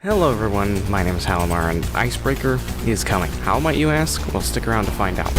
Hello everyone, my name is Hallimar and Icebreaker is coming. How might you ask? Well, stick around to find out.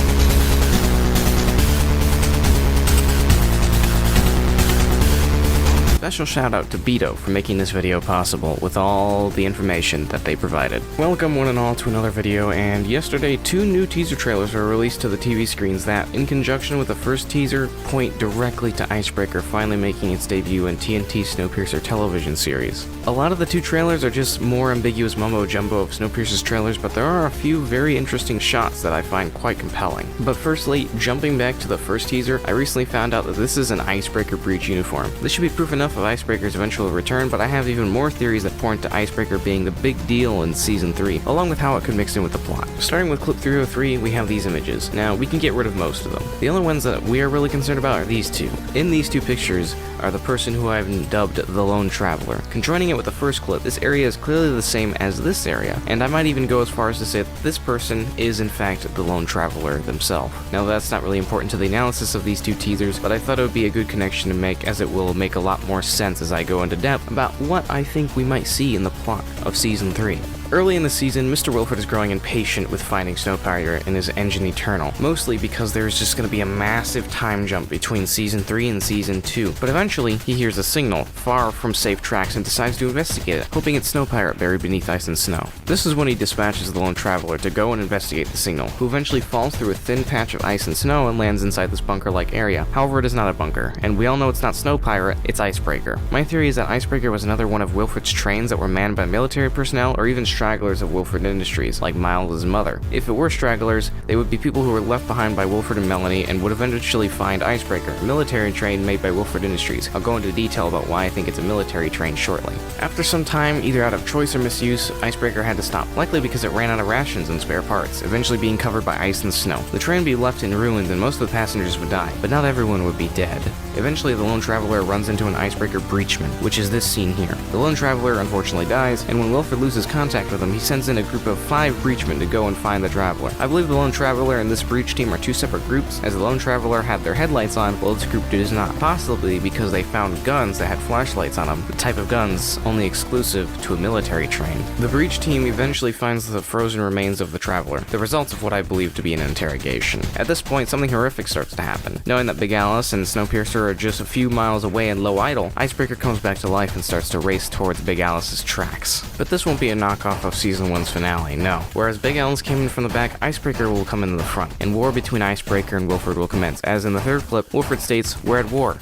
Special shout out to Beto for making this video possible with all the information that they provided. Welcome one and all to another video, and yesterday 2 new teaser trailers were released to the TV screens that, in conjunction with the first teaser, point directly to Icebreaker finally making its debut in TNT Snowpiercer television series. A lot of the 2 trailers are just more ambiguous mumbo-jumbo of Snowpiercer's trailers, but there are a few very interesting shots that I find quite compelling. But firstly, jumping back to the first teaser, I recently found out that this is an Icebreaker breach uniform. This should be proof enough of Icebreaker's eventual return, but I have even more theories that point to Icebreaker being the big deal in Season 3, along with how it could mix in with the plot. Starting with clip 303, we have these images. Now, we can get rid of most of them. The only ones that we are really concerned about are these 2. In these 2 pictures are the person who I've dubbed the Lone Traveler. Conjoining it with the first clip, this area is clearly the same as this area, and I might even go as far as to say that this person is in fact the Lone Traveler themselves. Now, that's not really important to the analysis of these 2 teasers, but I thought it would be a good connection to make, as it will make a lot more sense as I go into depth about what I think we might see in the plot of Season 3. Early in the season, Mr. Wilford is growing impatient with finding Snowpiercer in his engine Eternal, mostly because there's just going to be a massive time jump between Season 3 and Season 2. But eventually, he hears a signal far from safe tracks and decides to investigate it, hoping it's Snowpiercer buried beneath ice and snow. This is when he dispatches the Lone Traveler to go and investigate the signal, who eventually falls through a thin patch of ice and snow and lands inside this bunker-like area. However, it is not a bunker, and we all know it's not Snowpiercer, it's Icebreaker. My theory is that Icebreaker was another one of Wilford's trains that were manned by military personnel or even stragglers of Wilford Industries, like Miles' mother. If it were stragglers, they would be people who were left behind by Wilford and Melanie and would eventually find Icebreaker, a military train made by Wilford Industries. I'll go into detail about why I think it's a military train shortly. After some time, either out of choice or misuse, Icebreaker had to stop, likely because it ran out of rations and spare parts, eventually being covered by ice and snow. The train would be left in ruins and most of the passengers would die, but not everyone would be dead. Eventually, the Lone Traveler runs into an Icebreaker breachman, which is this scene here. The Lone Traveler unfortunately dies, and when Wilford loses contact with him, he sends in a group of 5 breachmen to go and find the Traveler. I believe the Lone Traveler and this breach team are 2 separate groups, as the Lone Traveler had their headlights on, while this group does not. Possibly because they found guns that had flashlights on them, the type of guns only exclusive to a military train. The breach team eventually finds the frozen remains of the Traveler, the results of what I believe to be an interrogation. At this point, something horrific starts to happen. Knowing that Big Alice and Snowpiercer are just a few miles away and low idle, Icebreaker comes back to life and starts to race towards Big Alice's tracks. But this won't be a knockoff of Season 1's finale, no. Whereas Big Alice came in from the back, Icebreaker will come in the front, and war between Icebreaker and Wilford will commence, as in the 3rd clip, Wilford states, "We're at war."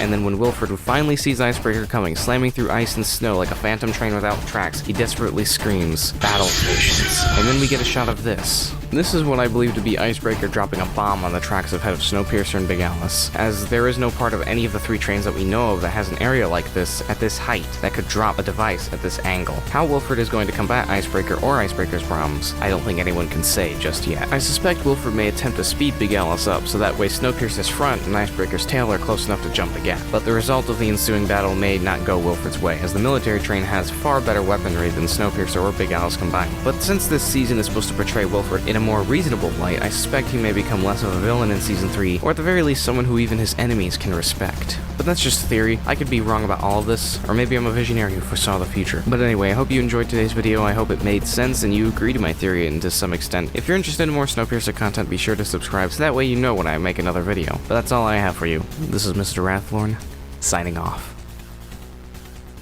And then when Wilford finally sees Icebreaker coming, slamming through ice and snow like a phantom train without tracks, he desperately screams, "Battle patience." And then we get a shot of this. This is what I believe to be Icebreaker dropping a bomb on the tracks ahead of Snowpiercer and Big Alice, as there is no part of any of the 3 trains that we know of that has an area like this at this height that could drop a device at this angle. How Wilford is going to combat Icebreaker or Icebreaker's bombs, I don't think anyone can say just yet. I suspect Wilford may attempt to speed Big Alice up so that way Snowpiercer's front and Icebreaker's tail are close enough to jump again. But the result of the ensuing battle may not go Wilford's way, as the military train has far better weaponry than Snowpiercer or Big Alice combined. But since this season is supposed to portray Wilford in a more reasonable light, I suspect he may become less of a villain in Season 3, or at the very least someone who even his enemies can respect. But that's just theory. I could be wrong about all of this, or maybe I'm a visionary who foresaw the future. But anyway, I hope you enjoyed today's video. I hope it made sense and you agree to my theory and to some extent. If you're interested in more Snowpiercer content, be sure to subscribe so that way you know when I make another video. But that's all I have for you. This is Mr. Rathlorn, signing off.